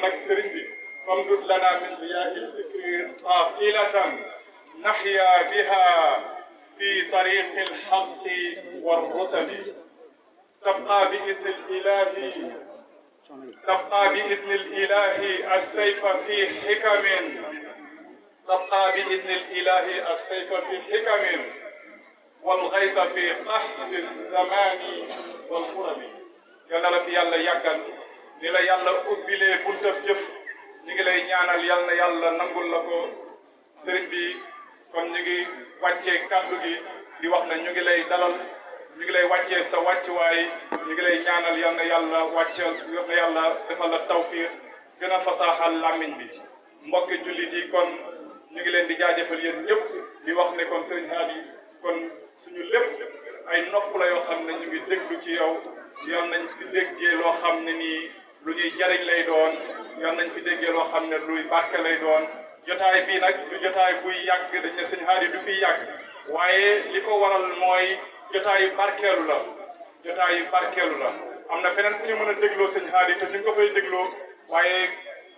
kon nag sëriñ bi famdud lana min riyahi l-fikri qafilatan nahya biha fi tariqi l-haqqi war-rutabi تبقى بإذن الإله السيف في حكم تبقى بإذن الإله السيف في حكم والغيث في قحط الزمان والقرب yàlla la fi yàlla yàggal ni la yàlla ubbilee buntab jëf ñu ngi lay ñaanal yal na yàlla nangul la ko sëriñ bi kon ñu ngi wàccee kàddu gi di wax ne ñu ngi lay dalal ñu ngi lay wàccee sa wàccuwaay ñu ngi lay ñaanal yal na yàlla wàcceel yal na yàlla defal la tawfiq gën a fasaaxal làmmiñ bi mbokki jullit yi kon ñu ngi leen di jaajëfal yéen ñëpp di wax ne kon sëriñ Hady kon suñu lépp ay nopp la yoo xam ne ñu ngi déglu ci yow yal nañ fi déggee loo xam ne nii lu ñuy jariñ lay doon yal nañ fi déggee loo xam ne luy barke lay doon jotaay bii nag du jotaay buy yàgg dañ ne sëriñ Hady du fiy yàgg waaye li ko waral mooy jotaayu barkeelu la jotaayu barkeelu la am na feneen fu ñu mën a dégloo sëñ Hady te ñu ngi ko fay dégloo waaye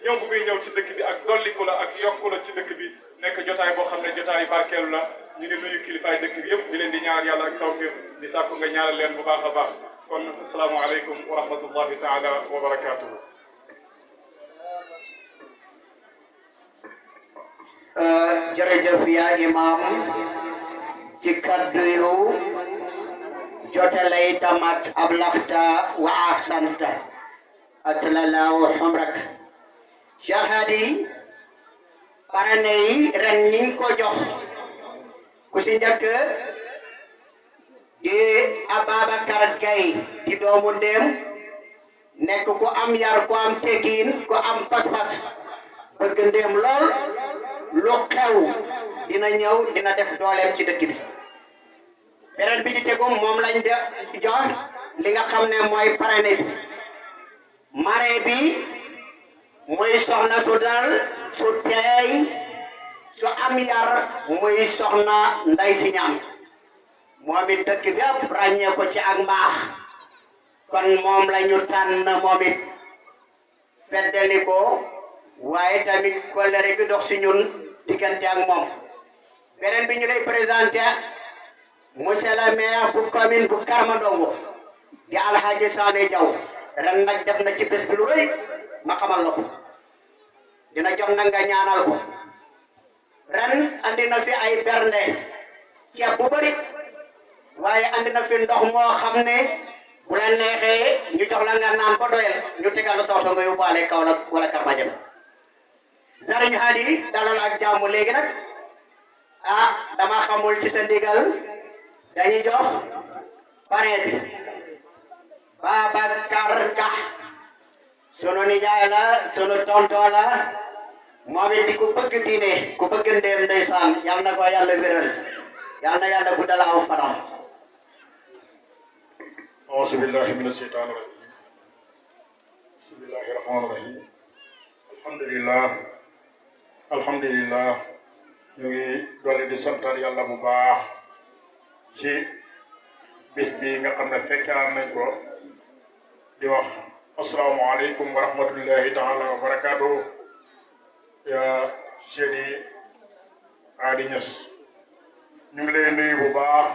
ñëw bu muy ñëw ci dëkk bi ak dolliku la ak yokku la ci dëkk bi nekk jotaay boo xam ne jotaayu barkeelu la ñu ngi nuyu kilifaay dëkk bi yëpp di leen di ñaanal yàlla ak tawfiq di sàkku nga ñaanal leen bu baax a baax kon asalaamaaleykum wa rahmatullahi taala wa barakaatuhu. jërëjëf yaa imaam ci kaddu yu jotale tamat ablagta wa ahsanta atlallahu umrak. Cheikh Hady parane yi ren ñi ko jox ku ci njëkk di Ababacar Gaye di doomu ndéem nekk ku am yar ku am teggin ku am pas-pas bëgg ndéem lool lu xew dina ñëw dina def dooleem ci dëkk bi. beneen bi ci tegu moom lañ de jox li nga xam ne mooy parrain bi marraine bi muy soxna su dal su teey su am yar muy soxna Nday Si Ñaan moom it dëkk bi yëpp ràññee ko ci ak mbaax kon moom la ñu tànn moom it feddali ko waaye tamit kollëre gi dox si ñun diggante ak moom. beneen bi ñu lay présenté monsieur le maire bu commune bu Karmandongo di Alhaji Sané Diaw ren nag def na ci bés bi lu rëy ma xamal la ko dina jox na nga ñaanal ko. ren andi na fi ay bernde ceeb bu bëri waaye andi na fi ndox moo xam ne bu la neexee ñu jox la nga naan ko doyal ñu tegal la soxla nga yóbbaale Kaolack wala Karmadiam. Sëriñ Hady dalal ak jàmm léegi nag dama xamul ci sa ndigal dañuy jox parrain bi Babacar Ka sunu nijaay la sunu tonton la moom it di ku bëgg diine ku bëgg ndéem ndeysaan yal na ko yàlla wéral yal na yàlla guddal aw fanam. auzu billahi mina shaytaani rajim bismillahi rahmaani rahim alhamdulillah ñu ngi dolli di santal yàlla bu baax ci bis bi nga xam ne fekkaan nañ ko di wax asalaamaaleykum wa rahmatullahi taala wa barakaatu. Seydi Hady Niass ñu ngi lay nuyu bu baax